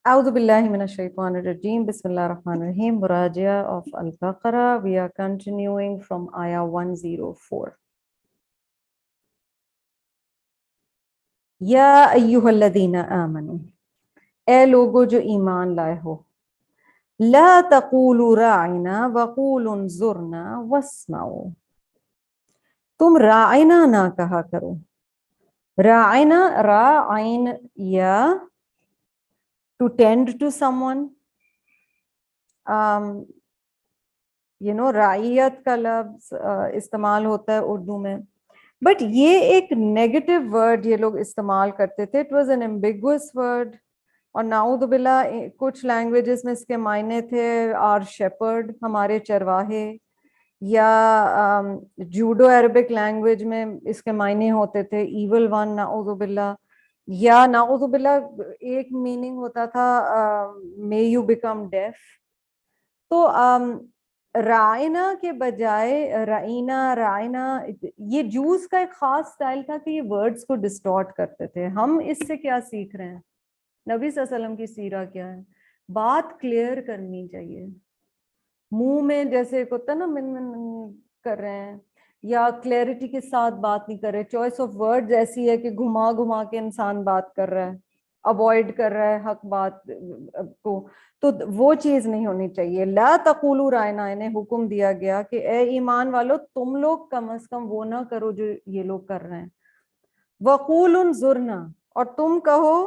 A'udhu billahi minash shaitanir rajim. Bismillahir Rahmanir Rahim. Murajia of Al-Baqarah. We are continuing from Ayah 104. Ya ayyuhalladhina amanu. اے لوگو جو ایمان لائے ہو. لا تقولوا راعنا وقولوا انظرنا واسمعوا. تم راعنا نہ کہا کرو. راعنا راعین یا to tend to someone. رعیت کا لفظ استعمال ہوتا ہے اردو میں، بٹ یہ ایک نیگیٹو ورڈ یہ لوگ استعمال کرتے تھے. It was an ambiguous word, اور نعوذ باللہ کچھ لینگویجز میں اس کے معنی تھے آر شیپرڈ، ہمارے چرواہے، یا جوڈو عربک لینگویج میں اس کے معنی ہوتے تھے ایول ون، نعوذ باللہ. یا نعوذ باللہ ایک میننگ ہوتا تھا مے یو بیکم ڈیف. تو رائنا کے بجائے رعینا رائنا، یہ جوز کا ایک خاص سٹائل تھا کہ یہ ورڈز کو ڈسٹارٹ کرتے تھے. ہم اس سے کیا سیکھ رہے ہیں؟ نبی صلی اللہ علیہ وسلم کی سیرہ کیا ہے؟ بات کلیئر کرنی چاہیے. منہ میں جیسے ایک ہوتا ہے نا من من کر رہے ہیں، یا کلیئرٹی کے ساتھ بات نہیں کر رہے. چوائس آف ورڈز ایسی ہے کہ گھما گھما کے انسان بات کر رہا ہے، اوائڈ کر رہا ہے حق بات کو. تو وہ چیز نہیں ہونی چاہیے. لا تقولوا رائنا، انہیں حکم دیا گیا کہ اے ایمان والو تم لوگ کم از کم وہ نہ کرو جو یہ لوگ کر رہے ہیں. وقولوا انظرنا، اور تم کہو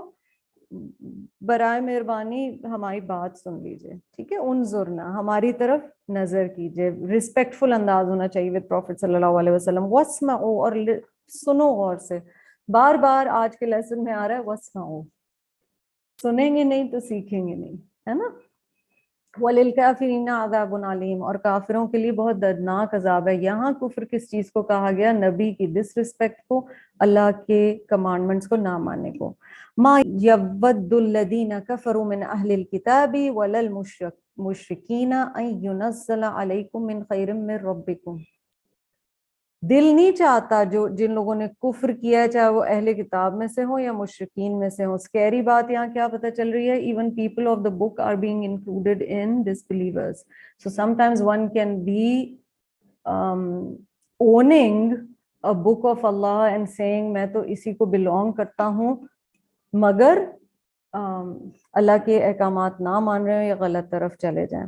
برائے مہربانی ہماری بات سن لیجئے. ٹھیک ہے، انظرنا ہماری طرف نظر کیجئے. ریسپیکٹفل انداز ہونا چاہیے with پروفٹ صلی اللہ علیہ وسلم. واسمعوا، اور سنو غور سے. بار بار آج کے لیسن میں آ رہا ہے واسمعوا. سنیں گے نہیں تو سیکھیں گے نہیں، ہے نا. وَلِلْكَافِرِينَ عَذَابٌ عَلِيمٌ، اور کافروں کے لیے بہت دردناک عذاب ہے. یہاں کفر کس چیز کو کہا گیا؟ نبی کی ڈس رسپیکٹ کو، اللہ کے کمانڈمنٹس کو نہ ماننے کو. ما یود الذین کفروا من اہل الکتاب ولا المشرکین ان ینزل علیکم من خیر من ربکم. دل نہیں چاہتا جو جن لوگوں نے کفر کیا ہے، چاہے وہ اہل کتاب میں سے ہوں یا مشرکین میں سے ہوں. اسکیری بات یہاں کیا پتہ چل رہی ہے؟ Even people of the book are being included in disbelievers. So sometimes one can be owning a book of Allah and saying میں تو اسی کو belong کرتا ہوں، مگر اللہ کے احکامات نہ مان رہے ہیں یا غلط طرف چلے جائیں.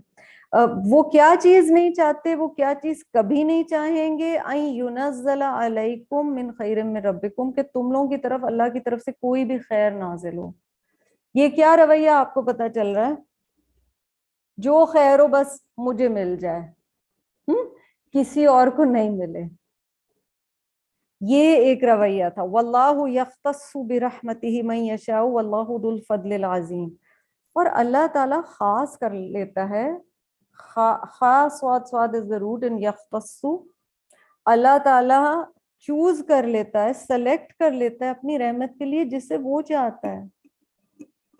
وہ کیا چیز نہیں چاہتے، وہ کیا چیز کبھی نہیں چاہیں گے؟ ان ینزل علیکم من خیر من ربکم، کہ تم لوگوں کی طرف اللہ کی طرف سے کوئی بھی خیر نازل ہو. یہ کیا رویہ آپ کو پتہ چل رہا ہے؟ جو خیر ہو بس مجھے مل جائے، کسی اور کو نہیں ملے. یہ ایک رویہ تھا. واللہ یختص برحمتہ من یشاء واللہ ذو الفضل العظیم. اور اللہ تعالیٰ خاص کر لیتا ہے، خاص صاد از the root in یختص. اللہ تعالیٰ چوز کر لیتا ہے، سلیکٹ کر لیتا ہے اپنی رحمت کے لیے جسے وہ چاہتا ہے.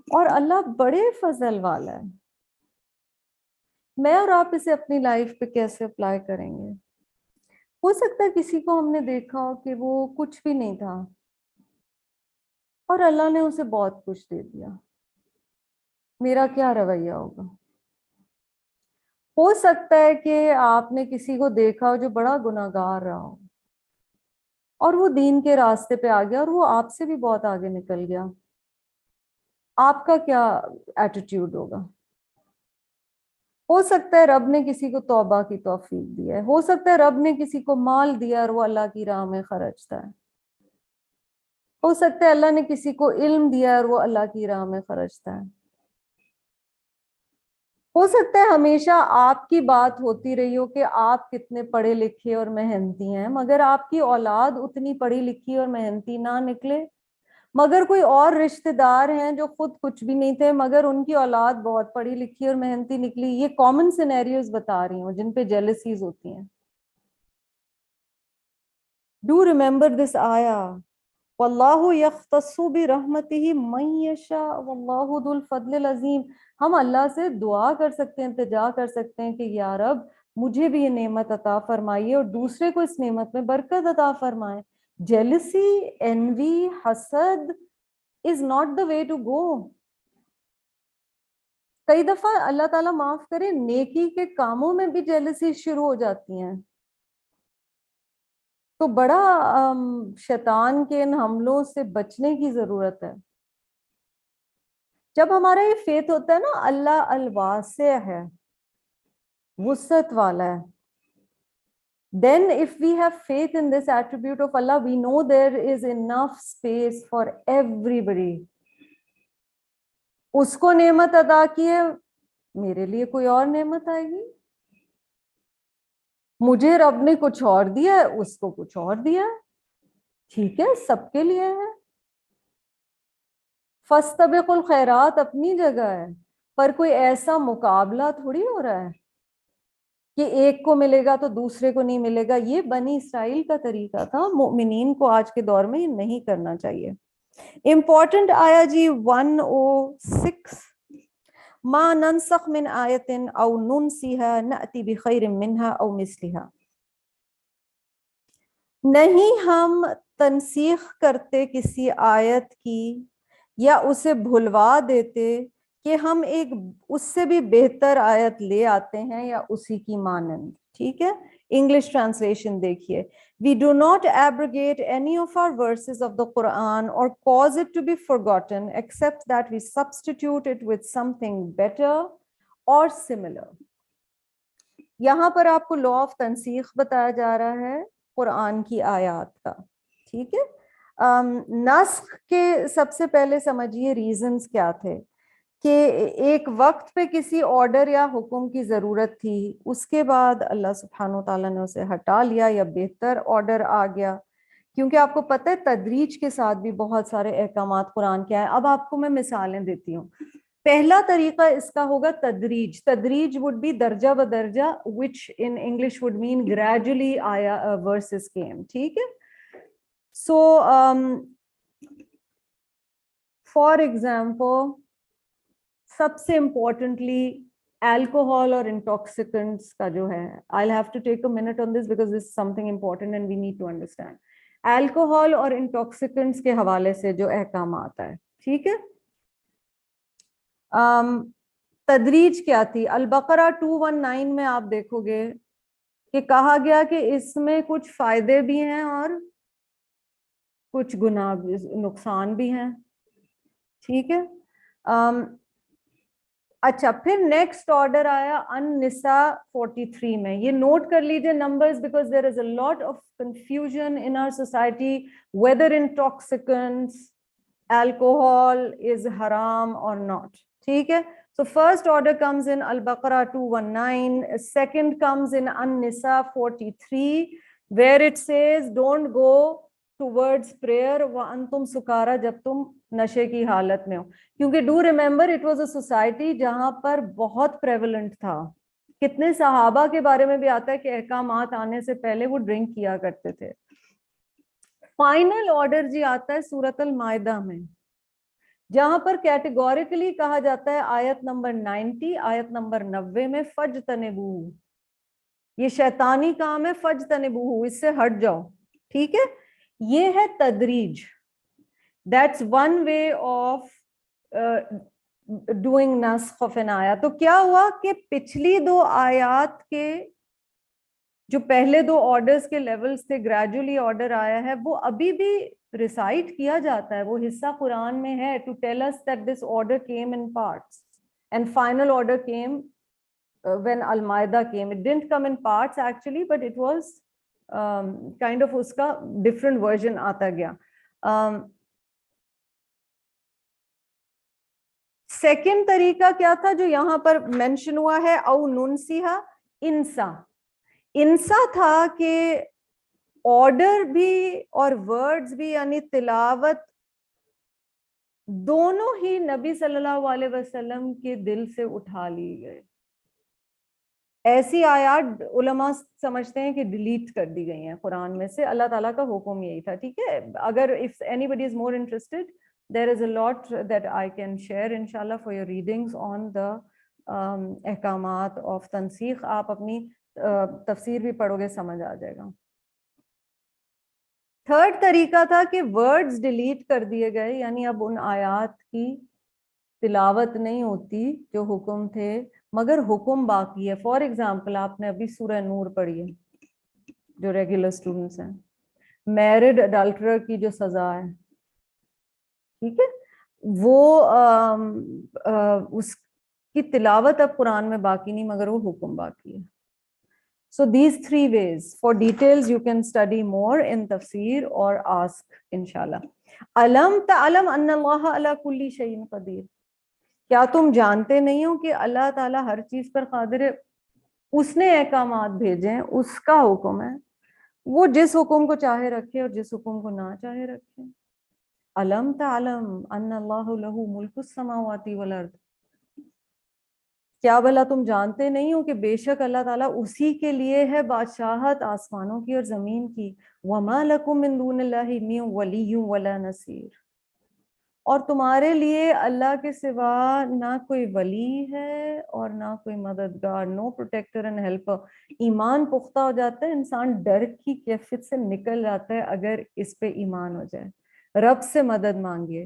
اور اللہ بڑے فضل والا ہے. میں اور آپ اسے اپنی لائف پہ کیسے اپلائی کریں گے؟ ہو سکتا ہے کسی کو ہم نے دیکھا ہو کہ وہ کچھ بھی نہیں تھا اور اللہ نے اسے بہت کچھ دے دیا. میرا کیا رویہ ہوگا؟ ہو سکتا ہے کہ آپ نے کسی کو دیکھا ہو جو بڑا گناہگار رہا ہو اور وہ دین کے راستے پہ آ گیا اور وہ آپ سے بھی بہت آگے نکل گیا. آپ کا کیا ایٹیٹیوڈ ہوگا؟ ہو سکتا ہے رب نے کسی کو توبہ کی توفیق دی ہے، ہو سکتا ہے رب نے کسی کو مال دیا اور وہ اللہ کی راہ میں خرچتا ہے، ہو سکتا ہے اللہ نے کسی کو علم دیا اور وہ اللہ کی راہ میں خرچتا ہے. ہو سکتا ہے ہمیشہ آپ کی بات ہوتی رہی ہو کہ آپ کتنے پڑھے لکھے اور محنتی ہیں، مگر آپ کی اولاد اتنی پڑھی لکھی اور محنتی نہ نکلے. مگر کوئی اور رشتہ دار ہیں جو خود کچھ بھی نہیں تھے مگر ان کی اولاد بہت پڑھی لکھی اور محنتی نکلی. یہ کامن سینیریوز بتا رہی ہوں جن پہ جیلسیز ہوتی ہیں. ڈو ریمبر دس آیا، واللہ یختص برحمتہ من یشاء واللہ ذو الفضل العظیم. ہم اللہ سے دعا کر سکتے ہیں، التجا کر سکتے ہیں کہ یا رب مجھے بھی یہ نعمت عطا فرمائیے اور دوسرے کو اس نعمت میں برکت عطا فرمائے. جیلسی، envy، حسد is not the way to go. کئی دفعہ اللہ تعالیٰ معاف کرے نیکی کے کاموں میں بھی جیلسی شروع ہو جاتی ہیں. تو بڑا شیطان کے ان حملوں سے بچنے کی ضرورت ہے. جب ہمارا یہ فیتھ ہوتا ہے نا اللہ الواسع ہے, وسعت والا ہے, then if we have faith in this attribute of Allah, we know there is enough space for everybody. اس کو نعمت عطا کی ہے, میرے لیے کوئی اور نعمت آئے گی. مجھے رب نے کچھ اور دیا ہے, اس کو کچھ اور دیا ہے, ٹھیک ہے, سب کے لیے ہے. فاستبقوا الخیرات اپنی جگہ ہے, پر کوئی ایسا مقابلہ تھوڑی ہو رہا ہے کہ ایک کو ملے گا تو دوسرے کو نہیں ملے گا. یہ بنی اسرائیل کا طریقہ تھا, مومنین کو آج کے دور میں یہ نہیں کرنا چاہیے. امپورٹنٹ آیا جی 106, ما ننسخ من آیت او ننسیها نأتی بخیر منها او مثلها. نہیں ہم تنسیخ کرتے کسی آیت کی یا اسے بھلوا دیتے کہ ہم ایک اس سے بھی بہتر آیت لے آتے ہیں یا اسی کی مانند. ٹھیک ہے, انگلش ٹرانسلیشن دیکھیے. We do not abrogate any of our verses of the Quran or cause it to be forgotten except that we substitute it with something better or similar. یہاں پر آپ کو لا آف تنسیخ بتایا جا رہا ہے قرآن کی آیات کا. ٹھیک ہے, نسخ کے سب سے پہلے سمجھیے ریزنز کیا تھے کہ ایک وقت پہ کسی آرڈر یا حکم کی ضرورت تھی, اس کے بعد اللہ سبحانہ وتعالیٰ نے اسے ہٹا لیا یا بہتر آرڈر آ گیا. کیونکہ آپ کو پتہ ہے تدریج کے ساتھ بھی بہت سارے احکامات قرآن کے آئے. اب آپ کو میں مثالیں دیتی ہوں. پہلا طریقہ اس کا ہوگا تدریج. تدریج would be درجہ بدرجہ, which in English would mean gradually آیا verses came. ٹھیک ہے, so for example, سب سے امپورٹنٹلی alcohol اور intoxicants کا جو ہے, I'll have to take a minute on this because this is something important and we need to understand. alcohol اور intoxicants کے حوالے سے جو احکامات ہے, ٹھیک ہے, تدریج کیا تھی. البقرہ 219 میں آپ دیکھو گے کہ کہا گیا کہ اس میں کچھ فائدے بھی ہیں اور کچھ گناہ نقصان بھی ہیں. ٹھیک ہے, اچھا پھر نیکسٹ آرڈر آیا النساء 43 میں. یہ نوٹ کر لیجئے numbers because there is a lot of confusion in our society whether intoxicants, alcohol is haram or not. ٹھیک ہے, so first order comes in Al-Baqarah 219, second comes in An-Nisa 43 where it says don't go towards prayer وَأَنْتُمْ سُكَارَى جب تم نشے کی حالت میں ہو. کیونکہ do remember it was a society جہاں پر بہت پریولنٹ تھا. کتنے صحابہ کے بارے میں بھی آتا ہے کہ احکامات آنے سے پہلے وہ ڈرنک کیا کرتے تھے. فائنل آرڈر جی آتا ہے سورۃ المائدہ میں, جہاں پر کیٹیگوریکلی کہا جاتا ہے آیت نمبر 90, آیت نمبر 90 میں فَاجْتَنِبُوهُ, یہ شیطانی کام ہے, فَاجْتَنِبُوهُ, اس سے ہٹ جاؤ. ٹھیک ہے, یہ ہے تدریج. That's one way of doing نسخ of an آیات. تو کیا ہوا کہ پچھلی دو آیات کے جو پہلے دو آرڈرز کے لیولز تھے, گریجولی آرڈر آیا ہے, وہ ابھی بھی ریسائٹ کیا جاتا ہے, وہ حصہ قرآن میں ہے to tell us that this order came in parts and final order came when Al-Ma'idah came. It didn't come in parts actually, but it was kind of اس کا different version آتا گیا. سیکنڈ طریقہ کیا تھا جو یہاں پر مینشن ہوا ہے, او ننسیہا, انسا. انسا تھا کہ آرڈر بھی اور ورڈز بھی یعنی تلاوت دونوں ہی نبی صلی اللہ علیہ وسلم کے دل سے اٹھا لی گئے. ایسی آیات علماء سمجھتے ہیں کہ ڈیلیٹ کر دی گئی ہیں قرآن میں سے. اللہ تعالیٰ کا حکم یہی تھا. ٹھیک ہے, اگر if anybody is more interested, there is a lot that I can share inshallah for your readings on the احکامات of تنسیخ. آپ اپنی تفسیر بھی پڑھو گے, سمجھ آ جائے گا. تھرڈ طریقہ تھا کہ ورڈز ڈیلیٹ کر دیے گئے, یعنی اب ان آیات کی تلاوت نہیں ہوتی جو حکم تھے مگر حکم باقی ہے. فار ایگزامپل آپ نے ابھی سورہ نور پڑھی ہے جو ریگولر اسٹوڈنٹس ہیں, میرڈ اڈلٹرر کی جو سزا ہے, ٹھیک ہے, وہ اس کی تلاوت اب قرآن میں باقی نہیں مگر وہ حکم باقی ہے. So these three ways. For details you can study more in tafsir or ask inshallah. Alam ta'lam anna Allah ala kulli shay'in qadir. کیا تم جانتے نہیں ہو کہ اللہ تعالیٰ ہر چیز پر قادر ہے؟ اس نے احکامات بھیجے ہیں, اس کا حکم ہے, وہ جس حکم کو چاہے رکھے اور جس حکم کو نہ چاہے رکھے. الم تعلم ان اللہ لہ ملک السماوات والارض. کیا بھلا تم جانتے نہیں ہو کہ بے شک اللہ تعالیٰ اسی کے لیے ہے بادشاہت آسمانوں کی اور زمین کی. وما لکم من دون اللہ من ولی ولا نصیر. اور تمہارے لیے اللہ کے سوا نہ کوئی ولی ہے اور نہ کوئی مددگار, نو پروٹیکٹر اینڈ ہیلپر. ایمان پختہ ہو جاتا ہے انسان, ڈر کی کیفیت سے نکل جاتا ہے اگر اس پہ ایمان ہو جائے. رب سے مدد مانگیے.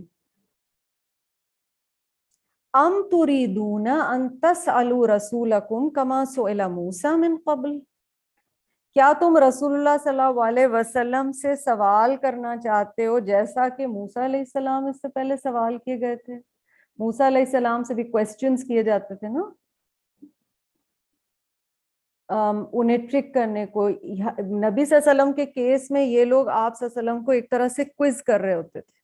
ام تریدون ان تسألوا رسولکم کما سئل موسیٰ من قبل. کیا تم رسول اللہ صلی اللہ علیہ وسلم سے سوال کرنا چاہتے ہو جیسا کہ موسیٰ علیہ السلام اس سے پہلے سوال کیے گئے تھے؟ موسیٰ علیہ السلام سے بھی کوسچنز کیے جاتے تھے نا, انہیں ٹرک کرنے کو. نبی صلی اللہ علیہ وسلم کے کیس میں یہ لوگ آپ صلی اللہ علیہ وسلم کو ایک طرح سے کوئز کر رہے ہوتے تھے,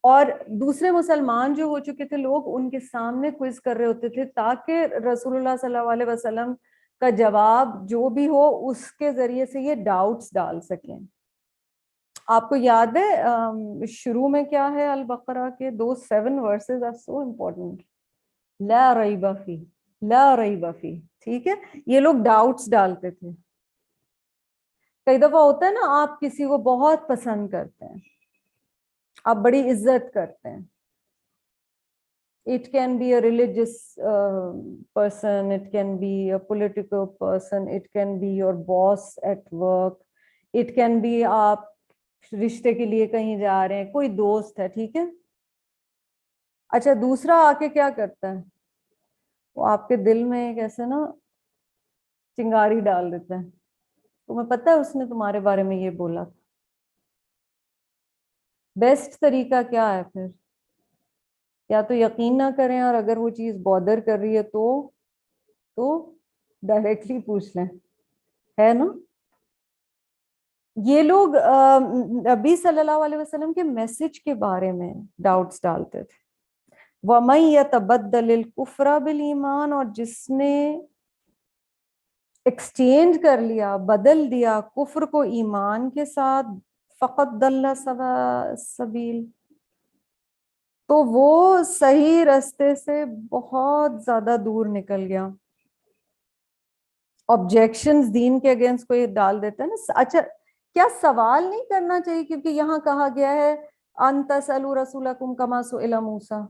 اور دوسرے مسلمان جو ہو چکے تھے لوگ ان کے سامنے کوئز کر رہے ہوتے تھے تاکہ رسول اللہ صلی اللہ علیہ وسلم کا جواب جو بھی ہو اس کے ذریعے سے یہ ڈاؤٹس ڈال سکیں. آپ کو یاد ہے شروع میں کیا ہے البقرہ کے 7 ورسز آر سو امپورٹنٹ. لا ریب فی, لا ریب فی, ٹھیک ہے. یہ لوگ ڈاؤٹس ڈالتے تھے. کئی دفعہ ہوتا ہے نا آپ کسی کو بہت پسند کرتے ہیں, آپ بڑی عزت کرتے ہیں. It can be a religious person, it can be a political person, it can be your boss at work, it can be آپ رشتے کے لیے کہیں جا رہے ہیں, کوئی دوست ہے, ٹھیک ہے. اچھا دوسرا آ کے کیا کرتا ہے, وہ آپ کے دل میں ایک ایسے نا چنگاری ڈال دیتا ہے, تمہیں پتہ ہے اس نے تمہارے بارے میں یہ بولا تھا. بیسٹ طریقہ کیا ہے پھر؟ یا تو یقین نہ کریں, اور اگر وہ چیز بودر کر رہی ہے تو ڈائریکٹلی پوچھ لیں, ہے نا. یہ لوگ نبی صلی اللہ علیہ وسلم کے میسج کے بارے میں ڈاؤٹس ڈالتے تھے. وَمَن يَتَبَدَّلِ الْكُفْرَ بِالْإِيمَانِ, اور جس نے ایکسچینج کر لیا, بدل دیا کفر کو ایمان کے ساتھ, فَقَدْ ضَلَّ سَوَاءَ السَّبِيلِ, تو وہ صحیح راستے سے بہت زیادہ دور نکل گیا. آبجیکشنز دین کے اگینسٹ کوئی ڈال دیتا ہے نا. اچھا کیا سوال نہیں کرنا چاہیے کیونکہ یہاں کہا گیا ہے ان تسألوا رسولکم کما سئل موسیٰ.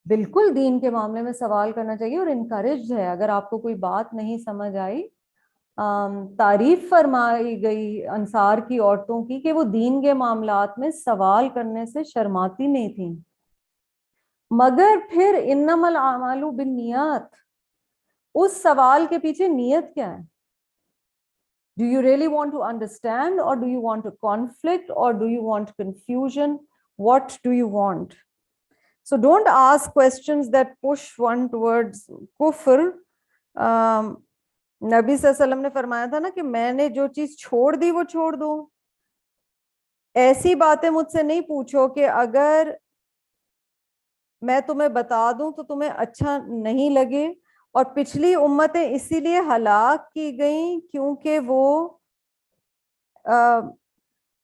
بالکل دین کے معاملے میں سوال کرنا چاہیے اور انکریج ہے. اگر آپ کو کوئی بات نہیں سمجھ آئی, تعریف فرمائی گئی انصار کی عورتوں کی کہ وہ دین کے معاملات میں سوال کرنے سے شرماتی نہیں تھیں, مگر پھر انما الاعمال بالنیات, اس سوال کے پیچھے نیت کیا ہے؟ Do you really want to understand, or do you want a conflict, or do you want confusion? What do you want? So don't ask questions that push one towards kufr. نبی صلی اللہ علیہ وسلم نے فرمایا تھا نا کہ میں نے جو چیز چھوڑ دی وہ چھوڑ دو. ایسی باتیں مجھ سے نہیں پوچھو کہ اگر میں تمہیں بتا دوں تو تمہیں اچھا نہیں لگے. اور پچھلی امتیں اسی لیے ہلاک کی گئیں کیونکہ وہ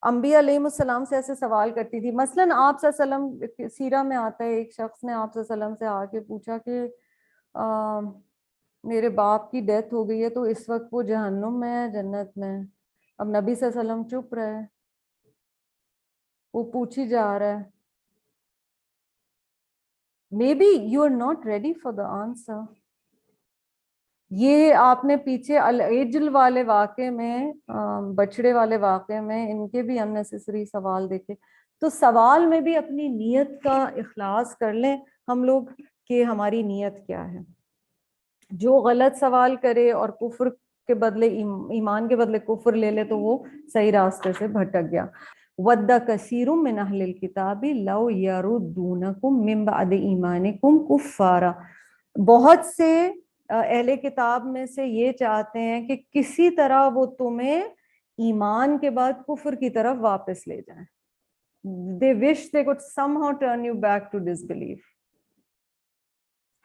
انبیاء علیہ السلام سے ایسے سوال کرتی تھی. مثلاً آپ صلی اللہ علیہ وسلم سیرہ میں آتا ہے ایک شخص نے آپ صلی اللہ علیہ وسلم سے آ کے پوچھا کہ میرے باپ کی ڈیتھ ہو گئی ہے تو اس وقت وہ جہنم میں ہے جنت میں. اب نبی صلی اللہ علیہ وسلم چپ رہے, وہ پوچھی جا رہا ہے. Maybe you are not ready for the answer. یہ آپ نے پیچھے العجل والے واقعے میں, بچڑے والے واقعے میں ان کے بھی unnecessary سوال دیکھے. تو سوال میں بھی اپنی نیت کا اخلاص کر لیں ہم لوگ کہ ہماری نیت کیا ہے. جو غلط سوال کرے اور کفر کے بدلے ایمان کے بدلے کفر لے لے تو وہ صحیح راستے سے بھٹک گیا. وَدَّ كَثِيرٌ مِّنْ أَهْلِ الْكِتَابِ لَوْ يَرُدُّونَكُمْ مِّن بَعْدِ إِيمَانِكُمْ كُفَّارًا. بہت سے اہل کتاب میں سے یہ چاہتے ہیں کہ کسی طرح وہ تمہیں ایمان کے بعد کفر کی طرف واپس لے جائیں. They wish they could somehow turn you back to disbelief.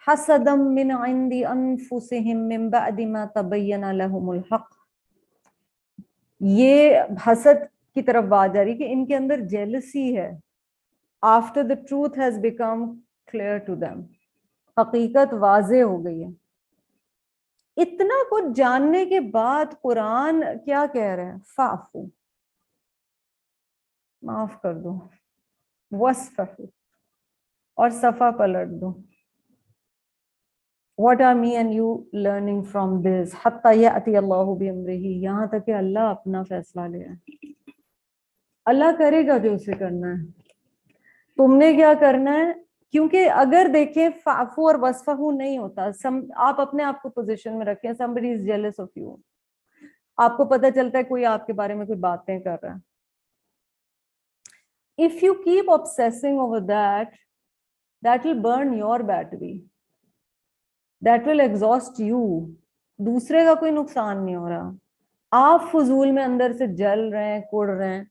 حَسَدًا مِّنْ عِنْدِ أَنفُسِهِمْ مِّن بَعْدِ مَا تَبَيَّنَ لَهُمُ الْحَقُّ. یہ حسد کی طرف بات جا رہی کہ ان کے اندر جیلسی ہے after the truth has become clear to them. حقیقت واضح ہو گئی ہے. اتنا کچھ جاننے کے بعد قرآن کیا کہہ رہے ہیں؟ فَاعْفُوا، معاف کر دو، وَاصْفَحُوا، اور صفحہ پلٹ دو. What are me and you learning from this? حَتَّى يَأْتِيَ اللَّهُ بِأَمْرِهِ، یہاں تک کہ اللہ اپنا فیصلہ لے آئے. اللہ کرے گا جو اسے کرنا ہے. تم نے کیا کرنا ہے؟ کیونکہ اگر دیکھیں فعفو اور وصفہو نہیں ہوتا. آپ اپنے آپ کو پوزیشن میں رکھیں. somebody is jealous of you. آپ کو پتہ چلتا ہے کوئی آپ کے بارے میں کوئی باتیں کر رہا ہے. if you keep obsessing over that will burn your battery. that will exhaust you. دوسرے کا کوئی نقصان نہیں ہو رہا. آپ فضول میں اندر سے جل رہے ہیں، کڑ رہے ہیں.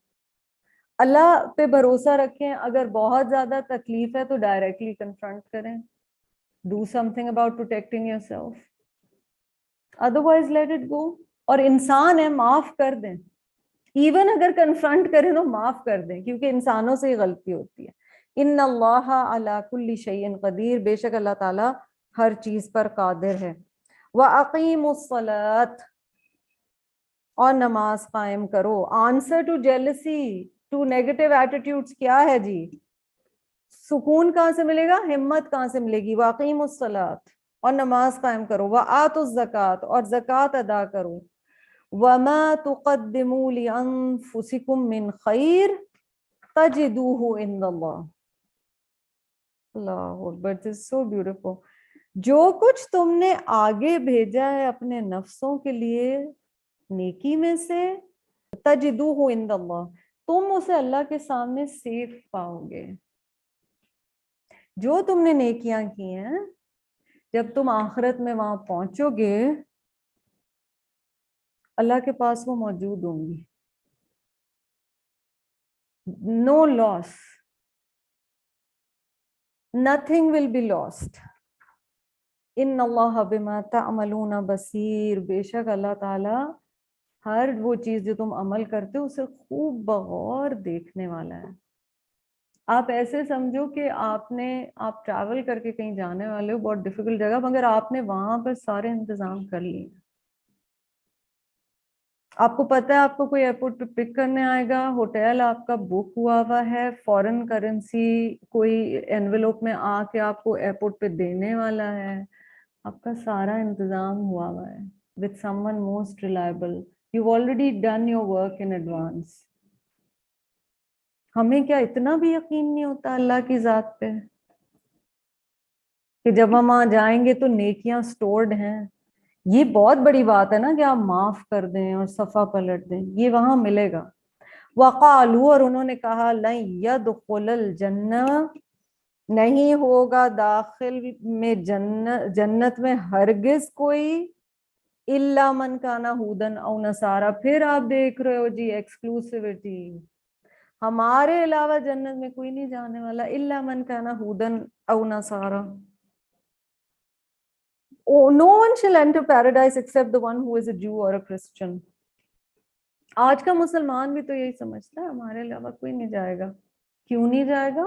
اللہ پہ بھروسہ رکھیں. اگر بہت زیادہ تکلیف ہے تو ڈائریکٹلی کنفرنٹ کریں. Do something about protecting yourself. Otherwise let it go. اور انسان ہے، معاف کر دیں. ایون اگر کنفرنٹ کریں تو معاف کر دیں، کیونکہ انسانوں سے ہی غلطی ہوتی ہے. ان اللہ علی کل شیء قدیر، بے شک اللہ تعالیٰ ہر چیز پر قادر ہے. وَأَقِیمُوا الصَّلَاةَ، اور نماز قائم کرو. Answer to jealousy, to negative attitudes کیا ہے جی؟ سکون کہاں سے ملے گا؟ ہمت کہاں سے ملے گی؟ وَأَقِیمُوا الصَّلَاةَ، اور نماز قائم کرو. وَآتُوا الزَّکَاةَ، اور زکوٰۃ ادا کرو. وَمَا تُقَدِّمُوا لِأَنفُسِكُم مِّن خَيْرٍ تَجِدُوهُ عِندَ اللَّهِ. اللہ اکبر، this is so beautiful. جو کچھ تم نے آگے بھیجا ہے اپنے نفسوں کے لیے نیکی میں سے، تَجِدُوهُ عِندَ اللَّهِ، تم اسے اللہ کے سامنے سیف پاؤ گے. جو تم نے نیکیاں کی ہیں، جب تم آخرت میں وہاں پہنچو گے اللہ کے پاس وہ موجود ہوں گی. No loss. Nothing will be lost. ان اللہ بما تعملون بصیر، بے شک اللہ تعالی ہر وہ چیز جو تم عمل کرتے ہو اسے خوب بغور دیکھنے والا ہے. آپ ایسے سمجھو کہ آپ ٹریول کر کے کہیں جانے والے ہو، بہت ڈیفیکلٹ جگہ، مگر آپ نے وہاں پر سارے انتظام کر لیے. آپ کو پتہ ہے آپ کو کوئی ایئرپورٹ پہ پک کرنے آئے گا، ہوٹل آپ کا بک ہوا ہے، فورن کرنسی کوئی انویلوپ میں آ کے آپ کو ایئرپورٹ پہ دینے والا ہے. آپ کا سارا انتظام ہوا ہے with someone most reliable. You've already done your work in advance. ہمیں کیا اتنا بھی یقین نہیں ہوتا اللہ کی ذات پہ کہ جب ہم وہاں جائیں گے تو نیکیاں سٹورڈ ہیں؟ یہ بہت بڑی بات ہے نا کہ آپ معاف کر دیں اور صفحہ پلٹ دیں. یہ وہاں ملے گا. وقالوا، اور انہوں نے کہا، لن يدخل الجنہ، نہیں ہوگا داخل میں جنت میں ہرگز کوئی، الا من کان ہودن او نصارا. پھر آپ دیکھ رہے ہو جی ایکسکلوسیوٹی، ہمارے علاوہ جنت میں کوئی نہیں جانے والا، الا من کان ہودن او نصارا. No one shall enter paradise except the one who is a Jew or a Christian. آج کا مسلمان بھی تو یہی سمجھتا ہے ہمارے علاوہ کوئی نہیں جائے گا. کیوں نہیں جائے گا؟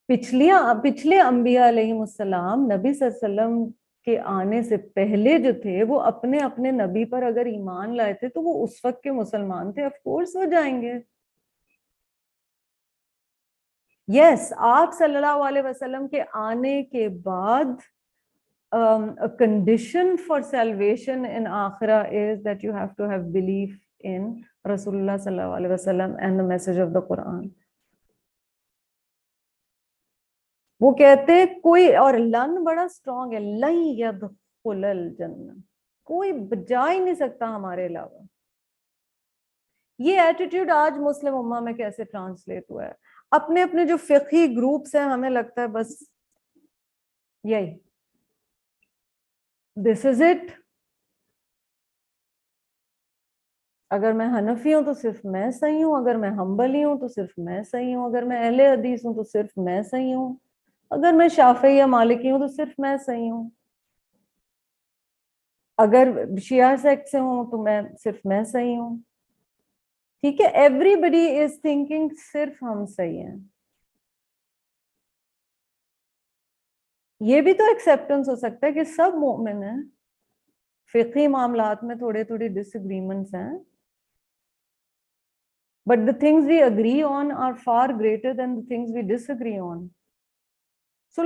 پچھلے انبیاء علیہ السلام نبی صلی اللہ علیہ وسلم کے آنے سے پہلے جو تھے وہ اپنے اپنے نبی پر اگر ایمان لائے تھے تو وہ اس وقت کے مسلمان تھے. آف کورس وہ جائیں گے. یس، آپ صلی اللہ علیہ وسلم کے آنے کے بعد a condition for salvation in Akhirah is that you have to have belief in Rasulullah sallallahu alaihi wasallam and the message of the Quran. وہ کہتے کوئی, اور لن بڑا اسٹرانگ ہے, لن يدخل الجنہ, کوئی جا ہی نہیں سکتا ہمارے علاوہ. یہ ایٹیٹیوڈ آج مسلم امہ میں کیسے ٹرانسلیٹ ہوا ہے؟ اپنے اپنے جو فقہی گروپس ہیں, ہمیں لگتا ہے بس یہی دس از اٹ. اگر میں حنفی ہوں تو صرف میں صحیح ہوں, اگر میں حنبلی ہوں تو صرف میں صحیح ہوں, اگر میں اہل حدیث ہوں تو صرف میں صحیح ہوں, اگر میں شافعی یا مالکی ہوں تو صرف میں صحیح ہوں, اگر شیعہ سیکٹ سے ہوں تو میں صرف میں صحیح ہوں. ٹھیک ہے, ایوری بڈی از تھنکنگ صرف ہم صحیح ہیں. یہ بھی تو ایکسیپٹنس ہو سکتا ہے کہ سب مومن ہیں, فقہی معاملات میں تھوڑے تھوڑی ڈس اگریمنٹس ہیں, but the things we agree on are far greater than the things we disagree on. So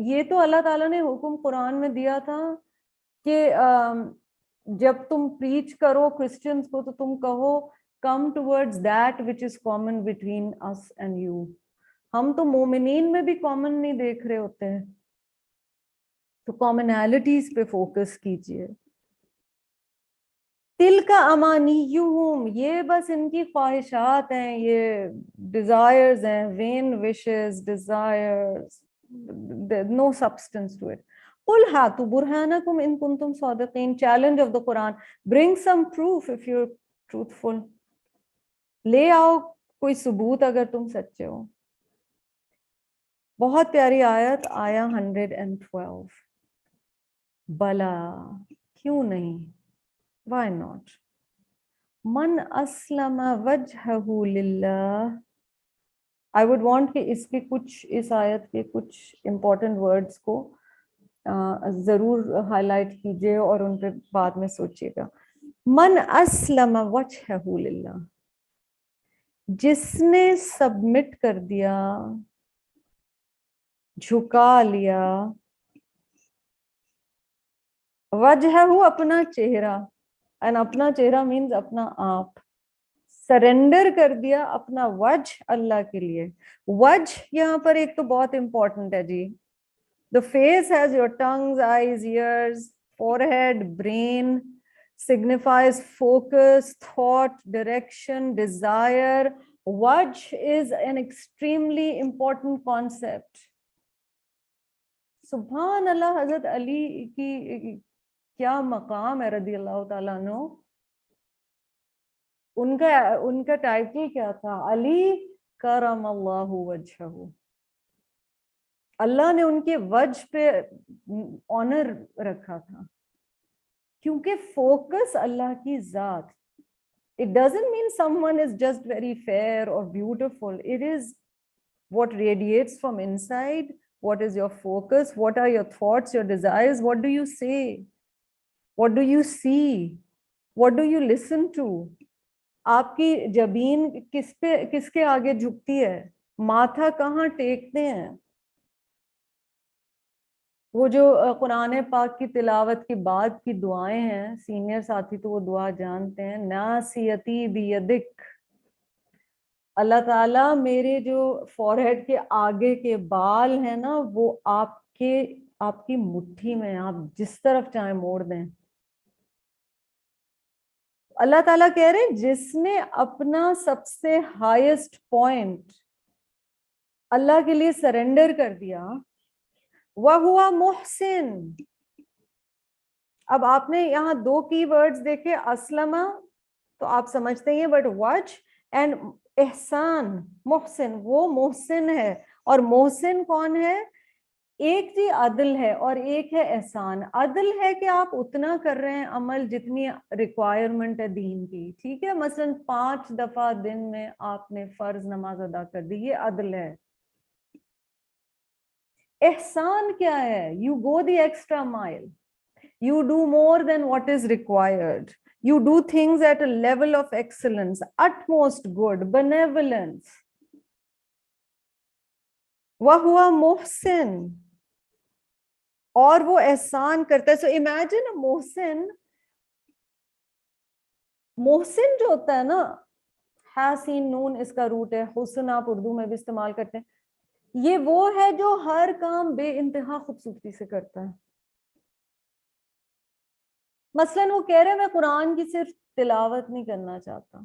یہ تو اللہ تعالیٰ نے حکم قرآن میں دیا تھا کہ جب تم پریچ کرو کرسچنس کو تو تم کہو come towards that which is common between us and you. ہم تو مومنین میں بھی کامن نہیں دیکھ رہے ہوتے ہیں, تو کامنالٹیز پہ فوکس کیجئے. تِلْکَ أَمَانِيُّهُمْ, یہ بس ان کی خواہشات ہیں, یہ ڈیزائرز ہیں, when wishes, desires, no substance to it. قُلْ هَاتُوا بُرْهَانَكُمْ إِن كُنتُمْ صَادِقِينَ, challenge of the Quran, bring some proof if you're truthful. لے آؤ کوئی ثبوت اگر تم سچے ہو. بہت پیاری آیت, آیا 112. بلا, کیوں نہیں, why not, من اسلم وجہہ للہ. I would want کہ اس کے کچھ, اس آیت کے کچھ امپورٹنٹ ورڈز کو ضرور ہائی لائٹ کیجئے اور ان پہ بعد میں سوچیے گا. من اسلم وجہہ للہ, جس نے سبمٹ کر دیا, جھکا لیا, وجہہ اپنا چہرہ, and اپنا چہرہ means اپنا آپ, سرنڈر کر دیا اپنا وجہ اللہ کے لیے. وجہ یہاں پر ایک تو بہت امپورٹنٹ ہے جی. The face has your tongues, eyes, ears, forehead, brain, signifies focus, thought, direction, desire. Wajh is an extremely important concept. سبحان اللہ, حضرت علی کی کیا مقام ہے رضی اللہ تعالیٰ عنہ. ان کا ٹائٹل کیا تھا؟ علی کرم اللہ وجہہ. اللہ نے ان کے وجہ پہ آنر رکھا تھا, کیونکہ فوکس اللہ کی ذات. It doesn't mean someone is just very fair or beautiful. It is what radiates from inside. What is your focus? What are your thoughts, your desires? What do you say? What do you see? What do you listen to? آپ کی جبین کس کے آگے جھکتی ہے, ماتھا کہاں ٹیکتے ہیں. وہ جو قرآن پاک کی تلاوت کے بعد کی دعائیں ہیں, سینئر ساتھی تو وہ دعا جانتے ہیں, ناصیتی بیدک, اللہ تعالیٰ میرے جو فورہیڈ کے آگے کے بال ہیں نا, وہ آپ کی مٹھی میں, آپ جس طرف چاہیں موڑ دیں. اللہ تعالیٰ کہہ رہے ہیں جس نے اپنا سب سے ہائیسٹ پوائنٹ اللہ کے لیے سرنڈر کر دیا, وَهُوَ مُحْسِن. اب آپ نے یہاں دو کی ورڈز دیکھے, اسلم تو آپ سمجھتے ہیں, بٹ وجہ اینڈ احسان, محسن, وہ محسن ہے. اور محسن کون ہے؟ ایک جی عدل ہے اور ایک ہے احسان. عدل ہے کہ آپ اتنا کر رہے ہیں عمل جتنی ریکوائرمنٹ ہے دین کی, ٹھیک ہے, مثلا 5 دفعہ دن میں آپ نے فرض نماز ادا کر دی, یہ عدل ہے. احسان کیا ہے؟ you go the extra mile, you do more than what is required, you do things at a level of excellence, utmost good, benevolence. وَهُوَ محسن, اور وہ احسان کرتا ہے. سو امیجن محسن محسن جو ہوتا ہے نا, حسین نون اس کا روٹ ہے, حسن آپ اردو میں بھی استعمال کرتے ہیں, یہ وہ ہے جو ہر کام بے انتہا خوبصورتی سے کرتا ہے. مثلاً وہ کہہ رہے میں قرآن کی صرف تلاوت نہیں کرنا چاہتا,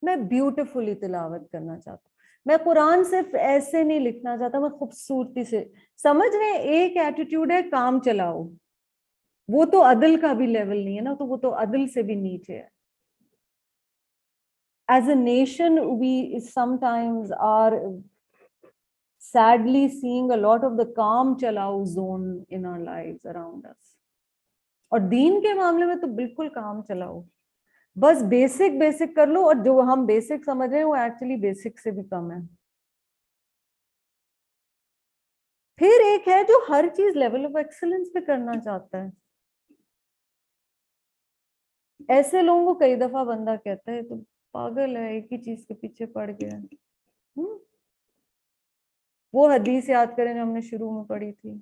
میں بیوٹیفلی تلاوت کرنا چاہتا ہوں, میں قرآن صرف ایسے نہیں لکھنا چاہتا, میں خوبصورتی سے. سمجھ رہے ہیں, ایک ایٹیٹیوڈ ہے کام چلاؤ, وہ تو عدل کا بھی لیول نہیں ہے نا, تو وہ تو عدل سے بھی نیچے ہے. As a nation, we sometimes are sadly seeing a lot of the calm chalao zone in our lives around us. اور دین کے معاملے میں تو بالکل کام چلاؤ, بس بیسک کر لو, اور جو ہم بیسک سمجھ رہے ہیں وہ ایکچولی بیسک سے بھی کم ہے. پھر ایک ہے جو ہر چیز لیول آف ایکسلنس پہ کرنا چاہتا ہے. ایسے لوگوں کو کئی دفعہ بندہ کہتا ہے تو پاگل ہے, ایک ہی چیز کے پیچھے پڑ گیا. وہ حدیث یاد کریں جو ہم نے شروع میں پڑھی تھی,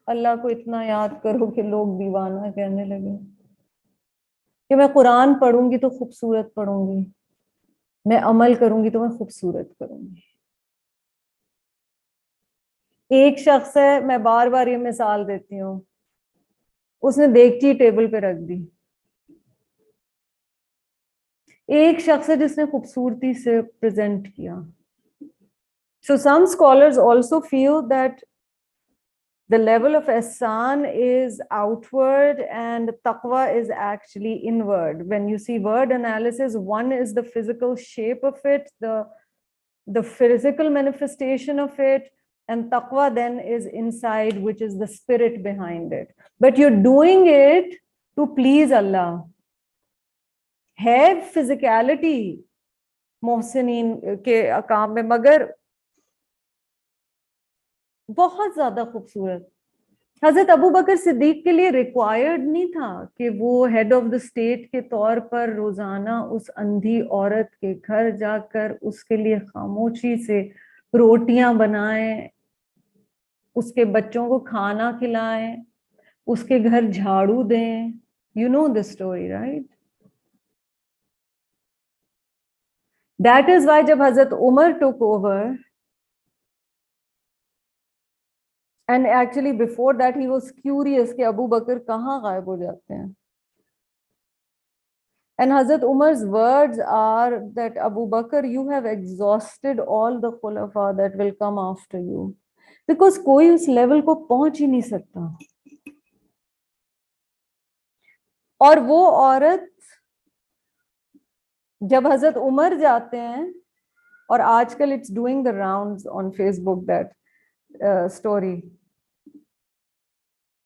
اللہ کو اتنا یاد کرو کہ لوگ دیوانہ کہنے لگے, کہ میں قرآن پڑھوں گی تو خوبصورت پڑھوں گی, میں عمل کروں گی تو میں خوبصورت کروں گی. ایک شخص ہے, میں بار بار یہ مثال دیتی ہوں, اس نے دیگچی ٹیبل پہ رکھ دی. ایک شخص ہے جس نے خوبصورتی سے پریزنٹ کیا. So some scholars also feel that the level of ihsan is outward and taqwa is actually inward. When you see word analysis, one is the physical shape of it, the physical manifestation of it, and taqwa then is inside, which is the spirit behind it. But you're doing it to please Allah. Have physicality محسنین کے کام میں, مگر بہت زیادہ خوبصورت. حضرت ابو بکر صدیق کے لیے required نہیں تھا کہ وہ ہیڈ آف دا اسٹیٹ کے طور پر روزانہ اس اندھی عورت کے گھر جا کر اس کے لیے خاموشی سے روٹیاں بنائیں, اس کے بچوں کو کھانا کھلائیں, اس کے گھر جھاڑو دیں. You know the story right. That is why جب Hazrat Umar took over, and actually before that he was curious کہ ابو بکر کہاں غائب ہو جاتے ہیں. And Hazrat Umar's words are that Abu Bakr, you have exhausted all the khulafa that will come after you. Because کوئی اس level کو پہنچ ہی نہیں سکتا. اور وہ عورت جب حضرت عمر جاتے ہیں, اور آج کل it's doing the rounds on Facebook that story,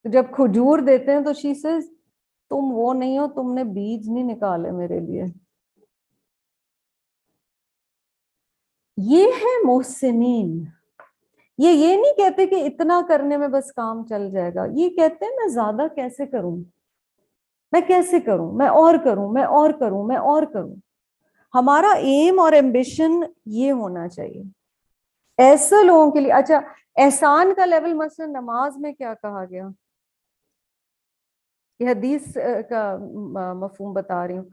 جب کھجور دیتے ہیں تو she says تم وہ نہیں ہو, تم نے بیج نہیں نکالے میرے لیے. یہ ہے محسنین. یہ نہیں کہتے کہ اتنا کرنے میں بس کام چل جائے گا, یہ کہتے ہیں میں زیادہ کیسے کروں, میں کیسے کروں, میں اور کروں, میں اور کروں, میں اور کروں. ہمارا ایم اور ایمبیشن یہ ہونا چاہیے ایسے لوگوں کے لیے. اچھا, احسان کا لیول مثلا نماز میں کیا کہا گیا, یہ حدیث کا مفہوم بتا رہی ہوں.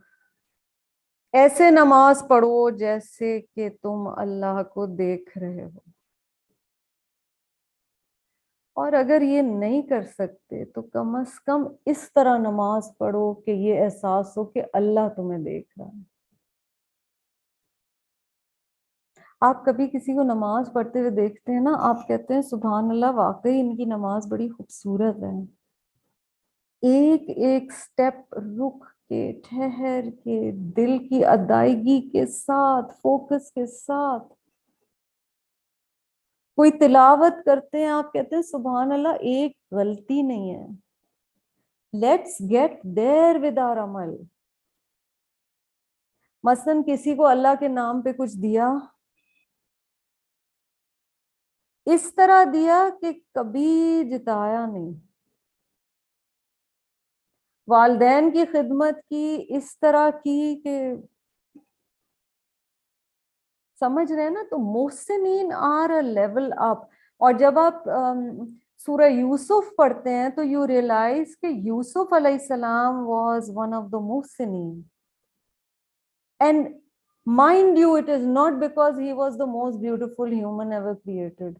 ایسے نماز پڑھو جیسے کہ تم اللہ کو دیکھ رہے ہو, اور اگر یہ نہیں کر سکتے تو کم از کم اس طرح نماز پڑھو کہ یہ احساس ہو کہ اللہ تمہیں دیکھ رہا ہے. آپ کبھی کسی کو نماز پڑھتے ہوئے دیکھتے ہیں نا, آپ کہتے ہیں سبحان اللہ, واقعی ان کی نماز بڑی خوبصورت ہے. ایک ایک سٹیپ رک کے, ٹھہر کے, دل کی ادائیگی کے ساتھ, فوکس کے ساتھ. کوئی تلاوت کرتے ہیں, آپ کہتے ہیں سبحان اللہ, ایک غلطی نہیں ہے. Let's get there with our عمل. مثلاً کسی کو اللہ کے نام پہ کچھ دیا, اس طرح دیا کہ کبھی جتایا نہیں. والدین کی خدمت کی اس طرح کی کہ سمجھ رہے ہیں نا, تو محسنین آر اے لیول اپ. اور جب آپ سورہ یوسف پڑھتے ہیں تو یو ریئلائز کہ یوسف علیہ السلام واز ون آف دا محسنین. And mind you, it is not because he was the most beautiful human ever created.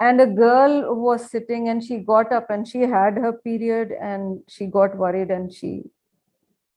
And a girl was sitting and she got up and she had her period and she got worried and she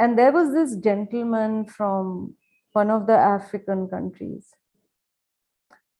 and there was this gentleman from one of the African countries.